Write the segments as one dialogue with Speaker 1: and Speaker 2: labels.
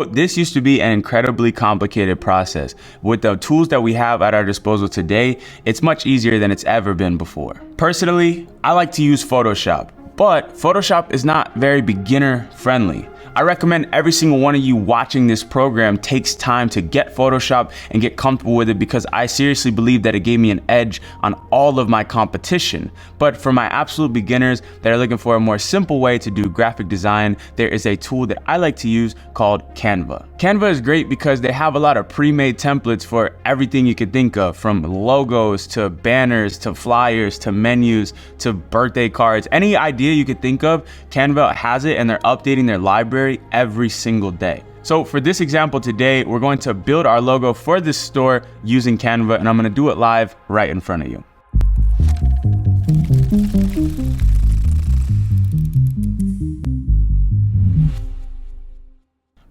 Speaker 1: This used to be an incredibly complicated process. With the tools that we have at our disposal today, it's much easier than it's ever been before. Personally, I like to use Photoshop, but Photoshop is not very beginner friendly. I recommend every single one of you watching this program takes time to get Photoshop and get comfortable with it, because I seriously believe that it gave me an edge on all of my competition. But for my absolute beginners that are looking for a more simple way to do graphic design, there is a tool that I like to use called Canva. Canva is great because they have a lot of pre-made templates for everything you could think of, from logos to banners to flyers to menus to birthday cards. Any idea you could think of, Canva has it, and they're updating their library every single day. So for this example today, we're going to build our logo for this store using Canva, and I'm going to do it live right in front of you.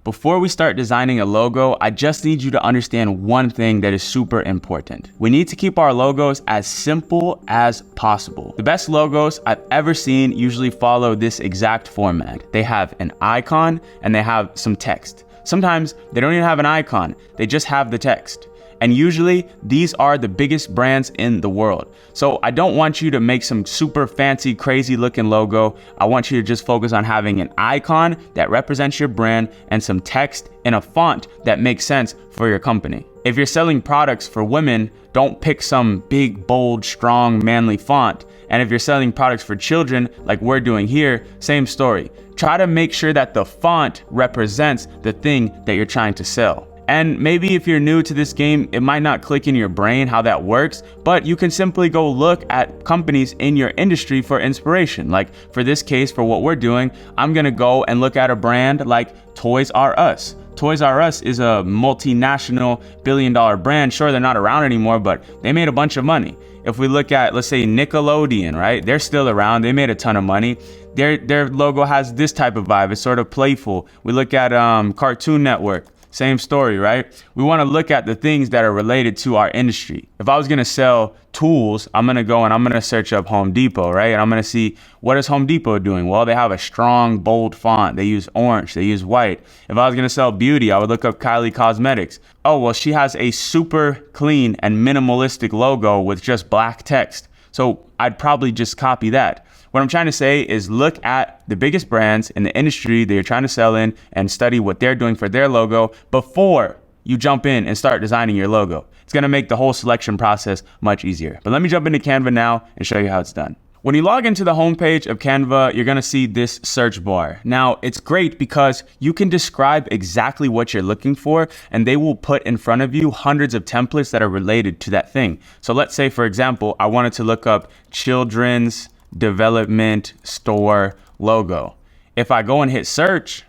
Speaker 1: Before we start designing a logo, I just need you to understand one thing that is super important. We need to keep our logos as simple as possible. The best logos I've ever seen usually follow this exact format. They have an icon and they have some text. Sometimes they don't even have an icon, they just have the text. And usually these are the biggest brands in the world. So I don't want you to make some super fancy, crazy looking logo. I want you to just focus on having an icon that represents your brand and some text in a font that makes sense for your company. If you're selling products for women, don't pick some big, bold, strong, manly font. And if you're selling products for children, like we're doing here, same story. Try to make sure that the font represents the thing that you're trying to sell. And maybe if you're new to this game, it might not click in your brain how that works, but you can simply go look at companies in your industry for inspiration. Like for this case, for what we're doing, I'm gonna go and look at a brand like Toys R Us. Toys R Us is a multinational billion-dollar brand. Sure, they're not around anymore, but they made a bunch of money. If we look at, let's say, Nickelodeon, right? They're still around. They made a ton of money. Their logo has this type of vibe. It's sort of playful. We look at Cartoon Network. Same story, right? We want to look at the things that are related to our industry. If I was going to sell tools, I'm going to go and I'm going to search up Home Depot, right? And I'm going to see, what is Home Depot doing? Well, they have a strong, bold font. They use orange. They use white. If I was going to sell beauty, I would look up Kylie Cosmetics. Oh, well, she has a super clean and minimalistic logo with just black text. So I'd probably just copy that. What I'm trying to say is look at the biggest brands in the industry that you're trying to sell in and study what they're doing for their logo before you jump in and start designing your logo. It's going to make the whole selection process much easier. But let me jump into Canva now and show you how it's done. When you log into the homepage of Canva, you're going to see this search bar. Now, it's great because you can describe exactly what you're looking for, and they will put in front of you hundreds of templates that are related to that thing. So let's say, for example, I wanted to look up children's development store logo. If I go and hit search,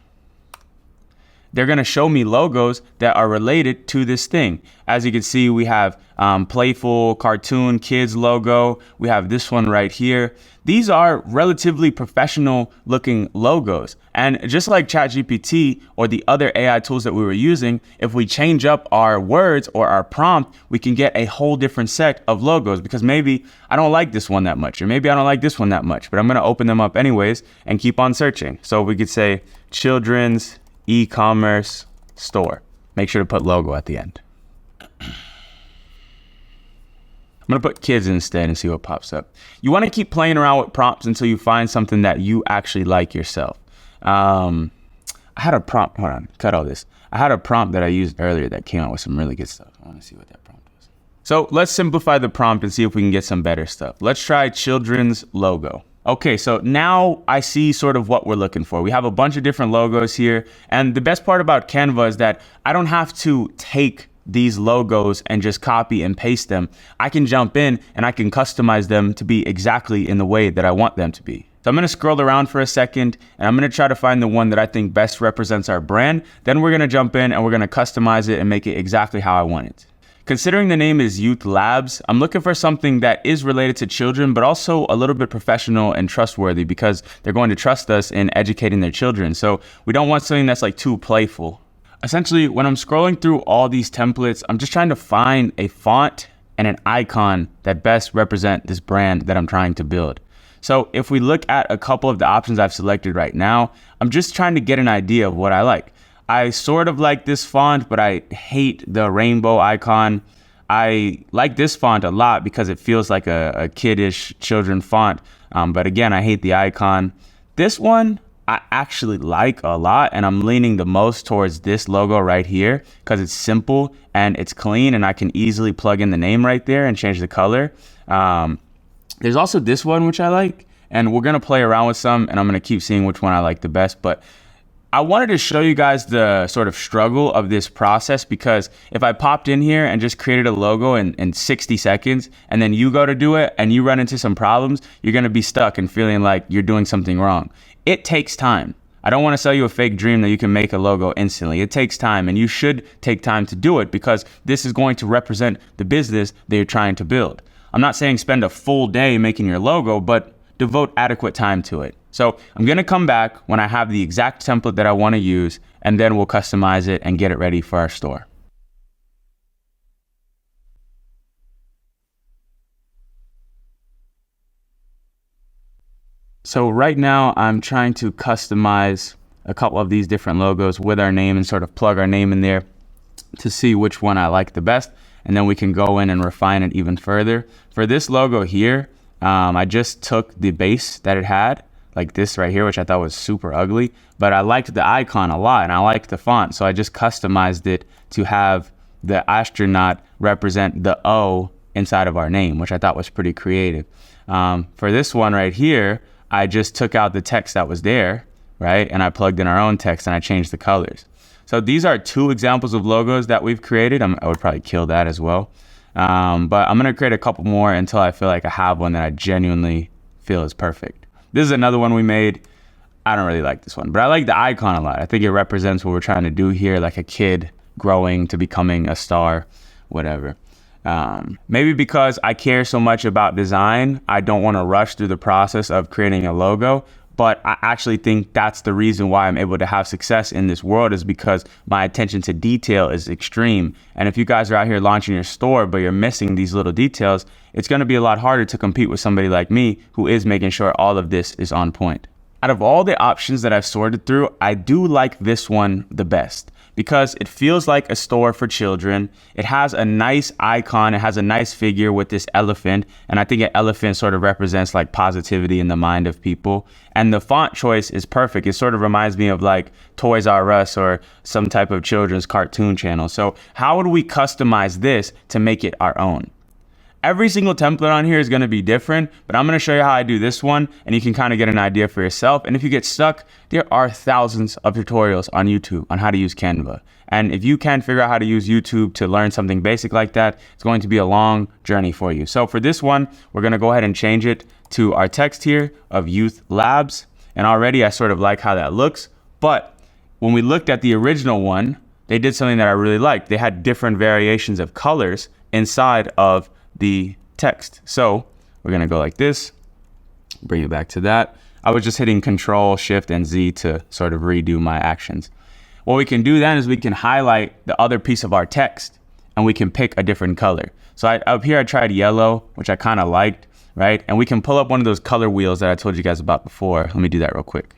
Speaker 1: they're going to show me logos that are related to this thing. As you can see, we have playful cartoon kids logo. We have this one right here. These are relatively professional looking logos. And just like ChatGPT or the other AI tools that we were using, if we change up our words or our prompt, we can get a whole different set of logos, because maybe I don't like this one that much, or maybe I don't like this one that much, but I'm going to open them up anyways and keep on searching. So we could say children's e-commerce store. Make sure to put logo at the end. I'm gonna put kids instead and see what pops up. You wanna keep playing around with prompts until you find something that you actually like yourself. I had a prompt, hold on, cut all this. I had a prompt that I used earlier that came out with some really good stuff. I wanna see what that prompt was. So let's simplify the prompt and see if we can get some better stuff. Let's try children's logo. Okay, so now I see sort of what we're looking for. We have a bunch of different logos here. And the best part about Canva is that I don't have to take these logos and just copy and paste them. I can jump in and I can customize them to be exactly in the way that I want them to be. So I'm going to scroll around for a second and I'm going to try to find the one that I think best represents our brand. Then we're going to jump in and we're going to customize it and make it exactly how I want it. Considering the name is Youth Labs, I'm looking for something that is related to children, but also a little bit professional and trustworthy, because they're going to trust us in educating their children. So we don't want something that's like too playful. Essentially, when I'm scrolling through all these templates, I'm just trying to find a font and an icon that best represent this brand that I'm trying to build. So if we look at a couple of the options I've selected right now, I'm just trying to get an idea of what I like. I sort of like this font, but I hate the rainbow icon. I like this font a lot because it feels like a kiddish children font. But again, I hate the icon. This one, I actually like a lot, and I'm leaning the most towards this logo right here because it's simple and it's clean, and I can easily plug in the name right there and change the color. There's also this one, which I like, and we're gonna play around with some, and I'm gonna keep seeing which one I like the best. But I wanted to show you guys the sort of struggle of this process, because if I popped in here and just created a logo in 60 seconds, and then you go to do it and you run into some problems, you're gonna be stuck and feeling like you're doing something wrong. It takes time. I don't wanna sell you a fake dream that you can make a logo instantly. It takes time, and you should take time to do it, because this is going to represent the business that you're trying to build. I'm not saying spend a full day making your logo, but devote adequate time to it. So I'm gonna come back when I have the exact template that I wanna use, and then we'll customize it and get it ready for our store. So right now I'm trying to customize a couple of these different logos with our name and sort of plug our name in there to see which one I like the best. And then we can go in and refine it even further. For this logo here, I just took the base that it had, like this right here, which I thought was super ugly, but I liked the icon a lot and I liked the font. So I just customized it to have the astronaut represent the O inside of our name, which I thought was pretty creative. For this one right here, I just took out the text that was there, right? And I plugged in our own text and I changed the colors. So these are two examples of logos that we've created. I would probably kill that as well. But I'm gonna create a couple more until I feel like I have one that I genuinely feel is perfect. This is another one we made. I don't really like this one, but I like the icon a lot. I think it represents what we're trying to do here, like a kid growing to becoming a star, whatever. Maybe because I care so much about design, I don't want to rush through the process of creating a logo. But I actually think that's the reason why I'm able to have success in this world, is because my attention to detail is extreme. And if you guys are out here launching your store, but you're missing these little details, it's going to be a lot harder to compete with somebody like me who is making sure all of this is on point. Out of all the options that I've sorted through, I do like this one the best, because it feels like a store for children. It has a nice icon. It has a nice figure with this elephant. And I think an elephant sort of represents like positivity in the mind of people. And the font choice is perfect. It sort of reminds me of like Toys R Us or some type of children's cartoon channel. So how would we customize this to make it our own? Every single template on here is going to be different, but I'm going to show you how I do this one, and you can kind of get an idea for yourself. And if you get stuck, there are thousands of tutorials on YouTube on how to use Canva. And if you can't figure out how to use YouTube to learn something basic like that, it's going to be a long journey for you. So for this one, we're going to go ahead and change it to our text here of Youth Labs. And already I sort of like how that looks. But when we looked at the original one, they did something that I really liked. They had different variations of colors inside of the text. So we're gonna go like this, bring it back to that. I was just hitting Control, Shift, and Z to sort of redo my actions. What we can do then is we can highlight the other piece of our text, and we can pick a different color. So up here I tried yellow, which I kind of liked, right? And we can pull up one of those color wheels that I told you guys about before. Let me do that real quick.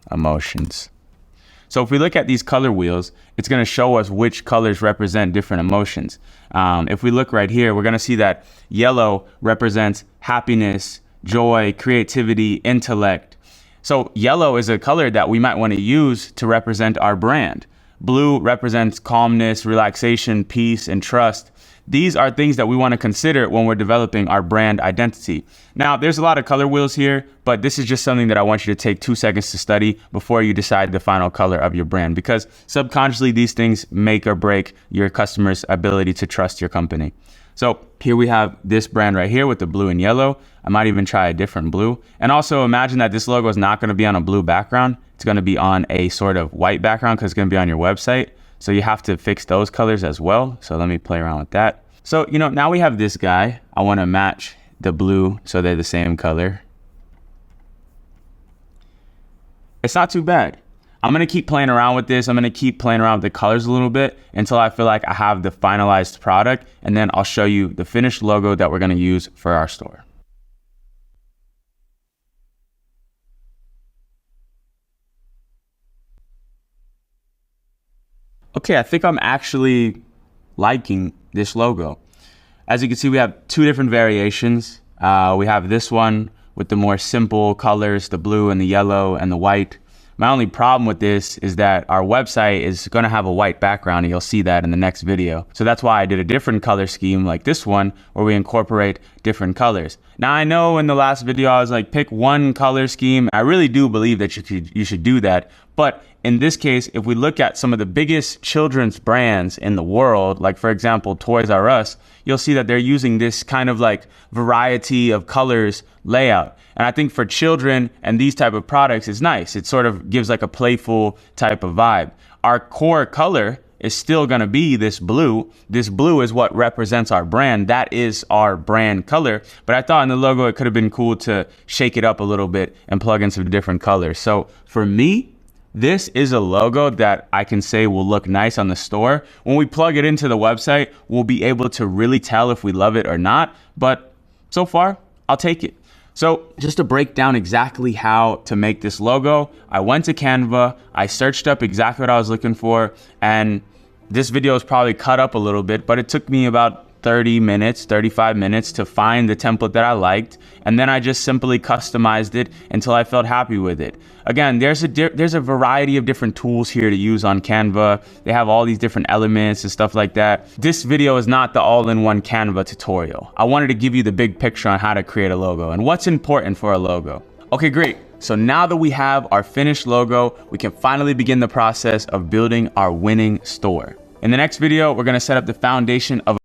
Speaker 1: Emotions. So if we look at these color wheels, it's going to show us which colors represent different emotions. If we look right here, we're going to see that yellow represents happiness, joy, creativity, intellect. So yellow is a color that we might want to use to represent our brand. Blue represents calmness, relaxation, peace, and trust. These are things that we want to consider when we're developing our brand identity. Now, there's a lot of color wheels here, but this is just something that I want you to take 2 seconds to study before you decide the final color of your brand, because subconsciously these things make or break your customers' ability to trust your company. So here we have this brand right here with the blue and yellow. I might even try a different blue. And also imagine that this logo is not going to be on a blue background. It's going to be on a sort of white background because it's going to be on your website. So you have to fix those colors as well. So let me play around with that. So, now we have this guy. I want to match the blue so they're the same color. It's not too bad. I'm going to keep playing around with this. I'm going to keep playing around with the colors a little bit until I feel like I have the finalized product. And then I'll show you the finished logo that we're going to use for our store. Okay, I think I'm actually liking this logo. As you can see, we have two different variations. We have this one with the more simple colors, the blue and the yellow and the white. My only problem with this is that our website is going to have a white background, and you'll see that in the next video. So that's why I did a different color scheme like this one, where we incorporate different colors. Now, I know in the last video I was like, pick one color scheme. I really do believe that you should do that. But in this case, if we look at some of the biggest children's brands in the world, like for example, Toys R Us, you'll see that they're using this kind of like variety of colors layout. And I think for children and these type of products, it's nice. It sort of gives like a playful type of vibe. Our core color is still gonna be this blue. This blue is what represents our brand. That is our brand color. But I thought in the logo, it could have been cool to shake it up a little bit and plug in some different colors. So for me, this is a logo that I can say will look nice on the store. When we plug it into the website, we'll be able to really tell if we love it or not. But so far, I'll take it. So just to break down exactly how to make this logo, I went to Canva, I searched up exactly what I was looking for, and this video is probably cut up a little bit, but it took me about 30 minutes, 35 minutes to find the template that I liked. And then I just simply customized it until I felt happy with it. Again, there's a variety of different tools here to use on Canva. They have all these different elements and stuff like that. This video is not the all-in-one Canva tutorial. I wanted to give you the big picture on how to create a logo and what's important for a logo. Okay, great. So now that we have our finished logo, we can finally begin the process of building our winning store. In the next video, we're gonna set up the foundation of